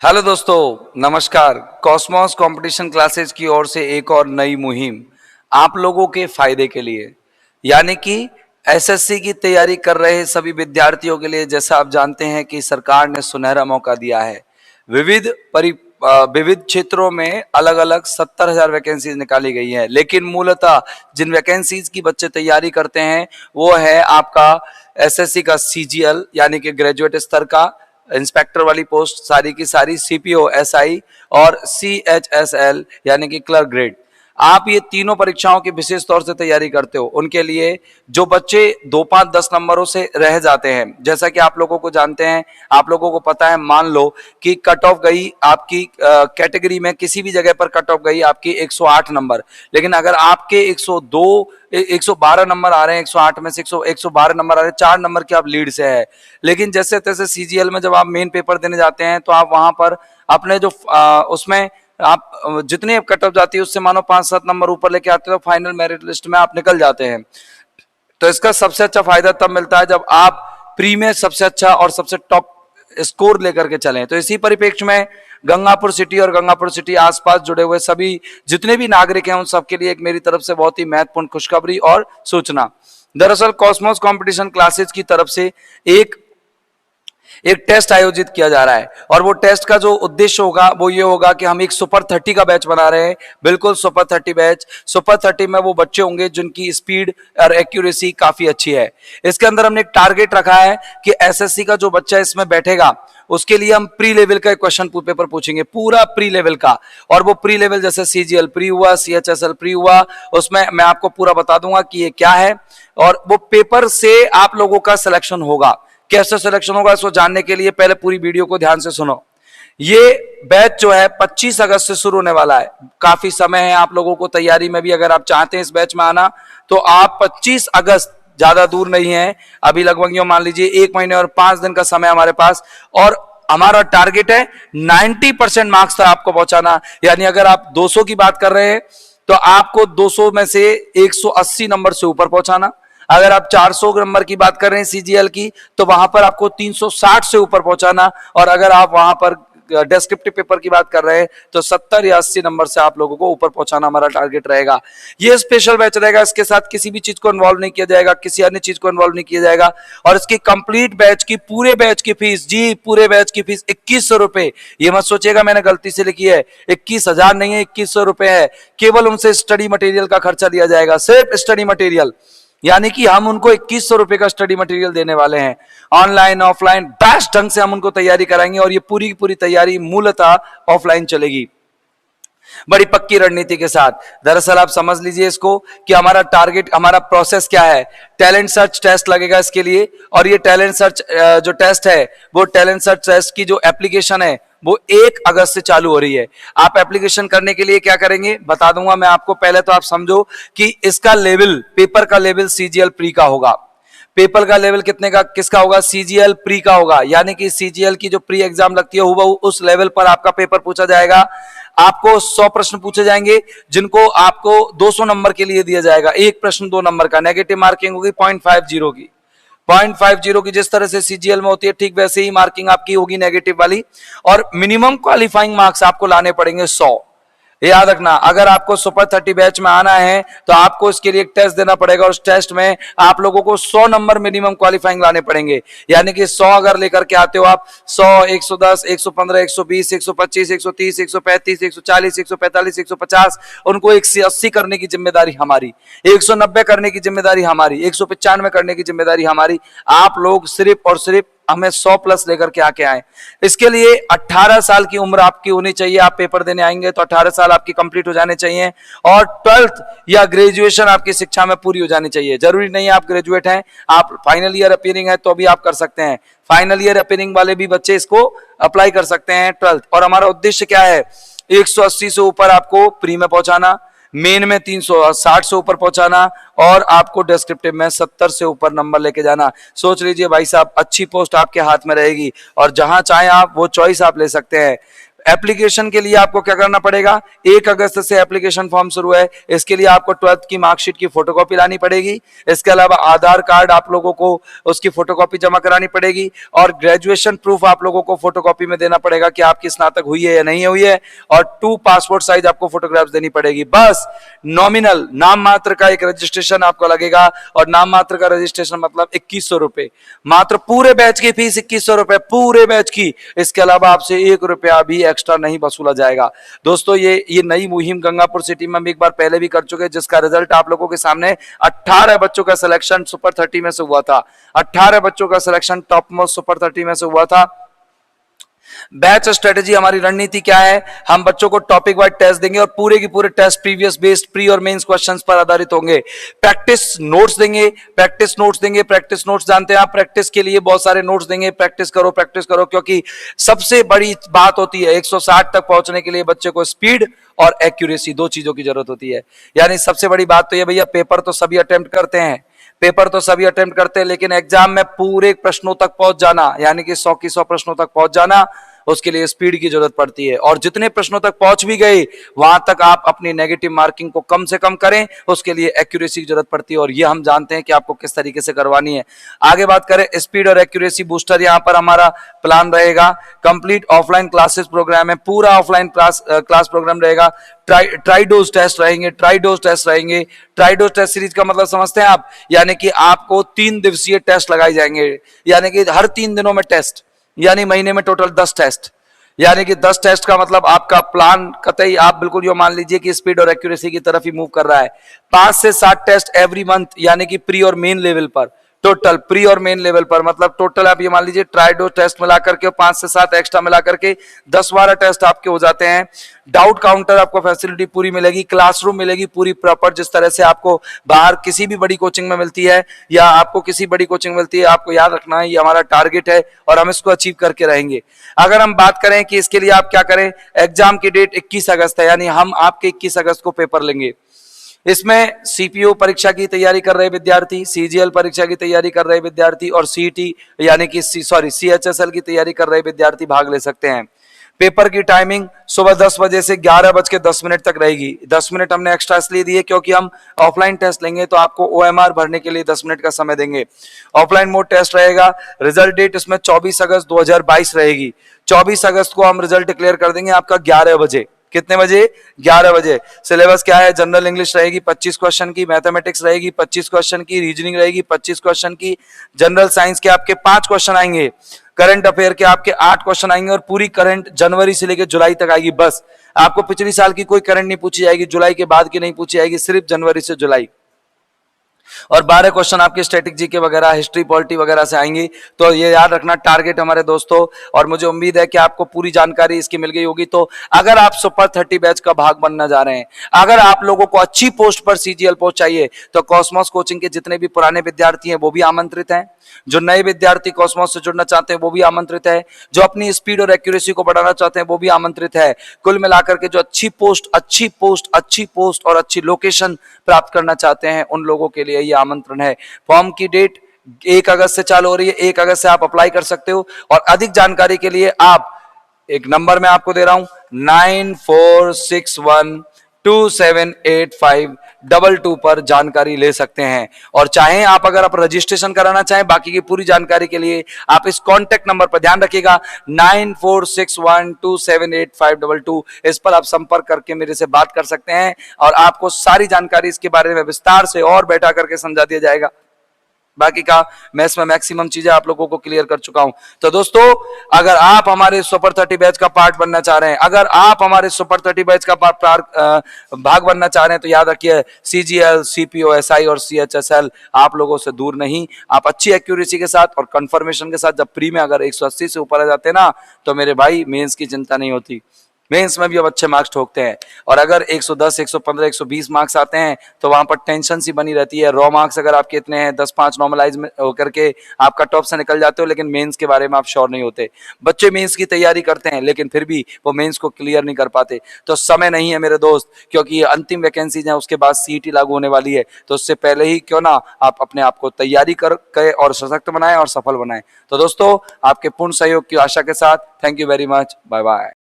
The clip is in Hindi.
हेलो दोस्तों, नमस्कार। कॉस्मोस कंपटीशन क्लासेज की ओर से एक और नई मुहिम आप लोगों के फायदे के लिए, यानी कि एसएससी की तैयारी कर रहे सभी विद्यार्थियों के लिए। जैसा आप जानते हैं कि सरकार ने सुनहरा मौका दिया है। विविध क्षेत्रों में अलग अलग 70,000 वैकेंसीज निकाली गई है, लेकिन मूलतः जिन वैकेंसीज की बच्चे तैयारी करते हैं वो है आपका एसएससी का सीजीएल यानी कि ग्रेजुएट स्तर का, इंस्पेक्टर वाली पोस्ट सारी की सारी, सीपीओ, एसआई और सीएचएसएल यानी कि क्लर्क ग्रेड। आप ये तीनों परीक्षाओं की विशेष तौर से तैयारी करते हो, उनके लिए जो बच्चे 2, 5, 10 नंबरों से रह जाते हैं, जैसा कि आप लोगों को जानते हैं, आप लोगों को पता है, मान लो कि कट ऑफ गई आपकी कैटेगरी में किसी भी जगह पर कट ऑफ गई आपकी 108 नंबर, लेकिन अगर आपके 112 नंबर आ रहे हैं, 108 में से 112 नंबर आ रहे हैं, 4 नंबर के आप लीड से है। लेकिन जैसे तैसे सीजीएल में जब आप मेन पेपर देने जाते हैं तो आप वहां पर अपने जो उसमें आप जितने कट ऑफ जाती है उससे मानो 5-7 नंबर ऊपर लेके आते हो, तो फाइनल मेरिट लिस्ट में आप निकल जाते हैं। तो इसका सबसे अच्छा फायदा तब मिलता है जब आप प्री में सबसे अच्छा और सबसे टॉप स्कोर लेकर के चलें। तो इसी परिप्रेक्ष्य में गंगापुर सिटी और गंगापुर सिटी आसपास जुड़े हुए सभी जितने भी नागरिक हैं उन सबके लिए एक मेरी तरफ से बहुत ही महत्वपूर्ण खुशखबरी और सूचना। दरअसल कॉस्मोस कंपटीशन क्लासेस की तरफ से एक टेस्ट आयोजित किया जा रहा है, और वो टेस्ट का जो उद्देश्य होगा वो ये होगा कि हम एक सुपर 30 का बैच बना रहे हैं। बिल्कुल सुपर 30 बैच। सुपर 30 में वो बच्चे होंगे जिनकी स्पीड और एक्यूरेसी काफी अच्छी है। इसके अंदर हमने एक टारगेट रखा है कि एसएससी का जो बच्चा इसमें बैठेगा उसके लिए हम प्री लेवल का क्वेश्चन पेपर पूछेंगे, पूरा प्री लेवल का। और वो प्री लेवल जैसे सीजीएल प्री हुआ, सीएचएसएल प्री हुआ, उसमें मैं आपको पूरा बता दूंगा कि ये क्या है, और वो पेपर से आप लोगों का सिलेक्शन होगा। कैसे सिलेक्शन होगा इसको जानने के लिए पहले पूरी वीडियो को ध्यान से सुनो। ये बैच जो है 25 अगस्त से शुरू होने वाला है। काफी समय है आप लोगों को तैयारी में भी। अगर आप चाहते हैं इस बैच में आना तो आप 25 अगस्त, ज्यादा दूर नहीं है, अभी लगभग यूं मान लीजिए 1 महीने और 5 दिन का समय हमारे पास, और हमारा टारगेट है 90% मार्क्स तक आपको पहुंचाना। यानी अगर आप 200 की बात कर रहे हैं तो आपको 200 में से 180 नंबर से ऊपर पहुंचाना। अगर आप 400 नंबर की बात कर रहे हैं सीजीएल की तो वहां पर आपको 360 से ऊपर पहुंचाना। और अगर आप वहां पर डेस्क्रिप्टिव पेपर की बात कर रहे हैं तो 70 या 80 नंबर से आप लोगों को ऊपर पहुंचाना हमारा टारगेट रहेगा। ये स्पेशल बैच रहेगा, इसके साथ किसी भी चीज को इन्वॉल्व नहीं किया जाएगा, किसी अन्य चीज को इन्वॉल्व नहीं किया जाएगा। और इसकी कंप्लीट बैच की, पूरे बैच की फीस, जी पूरे बैच की फीस 2100 रुपए। ये मत सोचिएगा मैंने गलती से लिखी है, 21,000 नहीं है, 2100 रुपए है। केवल उनसे स्टडी मटेरियल का खर्चा लिया जाएगा, सिर्फ स्टडी मटेरियल। यानी कि हम उनको 2100 रुपए का स्टडी मटेरियल देने वाले हैं। ऑनलाइन ऑफलाइन बेस्ट ढंग से हम उनको तैयारी कराएंगे, और ये पूरी की पूरी तैयारी मूलतः ऑफलाइन चलेगी, बड़ी पक्की रणनीति के साथ। दरअसल आप समझ लीजिए इसको कि हमारा टारगेट, हमारा प्रोसेस क्या है। टैलेंट सर्च टेस्ट लगेगा इसके लिए, और ये टैलेंट सर्च जो टेस्ट है वो टैलेंट सर्च टेस्ट की जो एप्लीकेशन है वो 1 अगस्त से चालू हो रही है। आप एप्लीकेशन करने के लिए क्या करेंगे बता दूंगा मैं आपको। पहले तो आप समझो कि इसका लेवल, पेपर का लेवल सीजीएल प्री का होगा। पेपर का लेवल कितने का, किसका होगा? सीजीएल प्री का होगा। यानी कि सीजीएल की जो प्री एग्जाम लगती है वो उस लेवल पर आपका पेपर पूछा जाएगा। आपको 100 प्रश्न पूछे जाएंगे जिनको आपको 200 नंबर के लिए दिया जाएगा। एक प्रश्न 2 नंबर का, नेगेटिव मार्किंग होगी 0.50 की। 0.50 की जिस तरह से सीजीएल में होती है ठीक वैसे ही मार्किंग आपकी होगी नेगेटिव वाली। और मिनिमम क्वालिफाइंग मार्क्स आपको लाने पड़ेंगे 100। याद रखना, अगर आपको सुपर 30 बैच में आना है तो आपको इसके लिए एक टेस्ट देना पड़ेगा, और उस टेस्ट में आप लोगों को 100 नंबर मिनिमम क्वालिफाइंग लाने पड़ेंगे। यानी कि 100 अगर लेकर के आते हो आप, 100, 110, 115, 120, 125, 130, 135, 140, 145, 150, उनको 180 करने की जिम्मेदारी हमारी, 190 करने की जिम्मेदारी हमारी, 195 करने की जिम्मेदारी हमारी। आप लोग सिर्फ और सिर्फ हमें 100 प्लस लेकर के आके आए। इसके लिए 18 साल की उम्र आपकी होनी चाहिए। आप पेपर देने आएंगे तो 18 साल आपकी कंप्लीट हो जाने चाहिए, और 12th या ग्रेजुएशन आपकी शिक्षा में पूरी हो जानी चाहिए। जरूरी नहीं है आप ग्रेजुएट हैं, आप फाइनल ईयर अपीयरिंग है तो भी आप कर सकते हैं। फाइनल ईयर अपीयरिंग वाले भी बच्चे इसको अप्लाई कर सकते हैं 12th। और हमारा उद्देश्य क्या है? 180 से ऊपर आपको प्री में पहुंचाना, मेन में 360 से ऊपर पहुंचाना, और आपको डिस्क्रिप्टिव में 70 से ऊपर नंबर लेके जाना। सोच लीजिए भाई साहब, अच्छी पोस्ट आपके हाथ में रहेगी, और जहां चाहे आप वो चॉइस आप ले सकते हैं। एप्लीकेशन के लिए आपको क्या करना पड़ेगा, 1 अगस्त से एप्लीकेशन फॉर्म शुरू है। इसके लिए आपको 12th की मार्कशीट की फोटोकॉपी लानी पड़ेगी। इसके अलावा आधार कार्ड आप लोगों को उसकी फोटोकॉपी जमा करानी पड़ेगी और ग्रेजुएशन प्रूफ आप लोगों को फोटोकॉपी में देना पड़ेगा कि आपकी स्नातक हुई है या नहीं हुई है, और 2 पासपोर्ट साइज आपको फोटोग्राफ्स देनी पड़ेगी। बस नॉमिनल नाम मात्र का एक रजिस्ट्रेशन आपको लगेगा, और नाम मात्र का रजिस्ट्रेशन मतलब 2100 रुपए मात्र। पूरे बैच की फीस 2100 रुपए, पूरे बैच की। इसके अलावा आपसे 1 रुपया भी एक्स्ट्रा नहीं वसूला जाएगा। दोस्तों ये नई मुहिम गंगापुर सिटी में हम एक बार पहले भी कर चुके हैं, जिसका रिजल्ट आप लोगों के सामने 18 बच्चों का सिलेक्शन सुपर 30 में से हुआ था। 18 बच्चों का सिलेक्शन टॉप मोस्ट सुपर 30 में से हुआ था। बैच स्ट्रेटेजी हमारी रणनीति क्या है, हम बच्चों को टॉपिक वाइज टेस्ट देंगे और पूरे की पूरे टेस्ट प्रीवियस बेस्ड प्री और मेंस क्वेश्चंस पर आधारित होंगे। प्रैक्टिस नोट्स देंगे, प्रैक्टिस नोट्स जानते हैं आप, प्रैक्टिस के लिए बहुत सारे नोट्स देंगे। प्रैक्टिस करो, क्योंकि सबसे बड़ी बात होती है 160 तक पहुंचने के लिए बच्चे को स्पीड और एक्यूरेसी, 2 चीजों की जरूरत होती है। यानी सबसे बड़ी बात तो ये भैया, पेपर तो सभी अटेम्प्ट करते हैं, लेकिन एग्जाम में पूरे प्रश्नों तक पहुंच जाना, यानी कि 100 की 100 प्रश्नों तक पहुंच जाना, उसके लिए स्पीड की जरूरत पड़ती है। और जितने प्रश्नों तक पहुंच भी गए, वहां तक आप अपनी नेगेटिव मार्किंग को कम से कम करें, उसके लिए एक्यूरेसी की जरूरत पड़ती है, और ये हम जानते हैं कि आपको किस तरीके से करवानी है। आगे बात करें स्पीड और एक्यूरेसी बूस्टर, यहां पर हमारा प्लान रहेगा कंप्लीट ऑफलाइन क्लासेस प्रोग्राम है, पूरा ऑफलाइन क्लास प्रोग्राम रहेगा। ट्राइडोज टेस्ट रहेंगे। ट्राइडोज टेस्ट सीरीज का मतलब समझते हैं आप, यानी कि आपको 3 दिवसीय टेस्ट लगाए जाएंगे, यानी कि हर 3 दिनों में टेस्ट, यानी महीने में टोटल 10 टेस्ट, यानी कि 10 टेस्ट का मतलब आपका प्लान कतई आप बिल्कुल यो मान लीजिए कि स्पीड और एक्यूरेसी की तरफ ही मूव कर रहा है। 5 से 7 टेस्ट एवरी मंथ, यानी कि प्री और मेन लेवल पर, टोटल प्री और मेन लेवल पर, मतलब टोटल आप ये मान लीजिए ट्राइडो टेस्ट मिला करके 5 से 7 एक्स्ट्रा मिला करके 10-12 टेस्ट आपके हो जाते हैं। डाउट काउंटर आपको फैसिलिटी पूरी मिलेगी, क्लासरूम मिलेगी पूरी प्रॉपर, जिस तरह से आपको बाहर किसी भी बड़ी कोचिंग में मिलती है, या आपको किसी बड़ी कोचिंग मिलती है। आपको याद रखना है ये हमारा टारगेट है और हम इसको अचीव करके रहेंगे। अगर हम बात करें कि इसके लिए आप क्या करें, एग्जाम की डेट 21 अगस्त है, यानी हम आपके 21 अगस्त को पेपर लेंगे। इसमें सीपीओ परीक्षा की तैयारी कर रहे विद्यार्थी, सीजीएल परीक्षा की तैयारी कर रहे विद्यार्थी और सीईटी यानी कि सीएचएसएल की तैयारी कर रहे विद्यार्थी भाग ले सकते हैं। पेपर की टाइमिंग सुबह 10 बजे से 11:10 तक रहेगी। 10 मिनट हमने एक्स्ट्रा इसलिए दिए क्योंकि हम ऑफलाइन टेस्ट लेंगे तो आपको ओएमआर भरने के लिए 10 मिनट का समय देंगे। ऑफलाइन मोड टेस्ट रहेगा। रिजल्ट डेट इसमें 24 अगस्त 2022 रहेगी। 24 अगस्त को हम रिजल्ट डिक्लेयर कर देंगे आपका 11 बजे। कितने बजे? 11 बजे। सिलेबस क्या है? जनरल इंग्लिश रहेगी 25 क्वेश्चन की, मैथमेटिक्स रहेगी 25 क्वेश्चन की, रीजनिंग रहेगी 25 क्वेश्चन की, जनरल साइंस के आपके 5 क्वेश्चन आएंगे, करंट अफेयर के आपके 8 क्वेश्चन आएंगे, और पूरी करंट जनवरी से लेकर जुलाई तक आएगी। बस आपको पिछली साल की कोई करंट नहीं पूछी जाएगी, जुलाई के बाद की नहीं पूछी जाएगी, सिर्फ जनवरी से जुलाई। और 12 क्वेश्चन आपके स्टैटिक जीके वगैरह, हिस्ट्री, पॉलिटी वगैरह से आएंगी। तो ये याद रखना टारगेट हमारे दोस्तों, और मुझे उम्मीद है कि आपको पूरी जानकारी इसकी मिल गई होगी। तो अगर आप सुपर 30 बैच का भाग बनना जा रहे हैं, अगर आप लोगों को अच्छी पोस्ट पर सीजीएल पोस्ट चाहिए, तो कॉस्मोस कोचिंग के जितने भी पुराने विद्यार्थी हैं वो भी आमंत्रित हैं, जो नए विद्यार्थी कॉस्मोस से जुड़ना चाहते हैं वो भी आमंत्रित है, जो अपनी स्पीड और एक्यूरेसी को बढ़ाना चाहते हैं वो भी आमंत्रित है। कुल मिलाकर के जो अच्छी पोस्ट और अच्छी लोकेशन प्राप्त करना चाहते हैं उन लोगों के लिए ये आमंत्रण है। फॉर्म की डेट 1 अगस्त से चालू हो रही है। 1 अगस्त से आप अप्लाई कर सकते हो, और अधिक जानकारी के लिए आप एक नंबर मैं आपको दे रहा हूं 9461278522 पर जानकारी ले सकते हैं। और चाहें आप, अगर आप रजिस्ट्रेशन कराना चाहें बाकी की पूरी जानकारी के लिए, आप इस कॉन्टैक्ट नंबर पर ध्यान रखिएगा 9461278522, इस पर आप संपर्क करके मेरे से बात कर सकते हैं, और आपको सारी जानकारी इसके बारे में विस्तार से और बैठा करके समझा दिया जाएगा। बाकी का मैं इसमें मैक्सिमम चीजें आप लोगों को क्लियर कर चुका हूं। तो दोस्तों, अगर आप हमारे सुपर 30 बैच का पार्ट बनना चाह रहे हैं, अगर आप हमारे सुपर 30 बैच का भाग बनना चाह रहे हैं, तो याद रखिए सीजीएल, सीपीओ, एसआई और सीएचएसएल आप लोगों से दूर नहीं। आप अच्छी एक्यूरेसी के साथ और कंफर्मेशन के साथ जब प्री में अगर 180 से ऊपर आ जाते हैं ना, तो मेरे भाई मेंस की चिंता नहीं होती। मेंस में भी अब अच्छे मार्क्स ठोकते हैं, और अगर 110, 115, 120 मार्क्स आते हैं तो वहां पर टेंशन सी बनी रहती है। रॉ मार्क्स अगर आपके इतने हैं, 10-5 नॉर्मलाइज होकर के आप कट ऑफ से निकल जाते हो, लेकिन मेंस के बारे में आप श्योर नहीं होते। बच्चे मेंस की तैयारी करते हैं लेकिन फिर भी वो मेंस को क्लियर नहीं कर पाते। तो समय नहीं है मेरे दोस्त, क्योंकि ये अंतिम वैकेंसीज हैं, उसके बाद सीईटी लागू होने वाली है। तो उससे पहले ही क्यों ना आप अपने आप को तैयारी करके और सशक्त बनाएं और सफल बनाएं। तो दोस्तों, आपके पूर्ण सहयोग की आशा के साथ thank you very much, bye bye.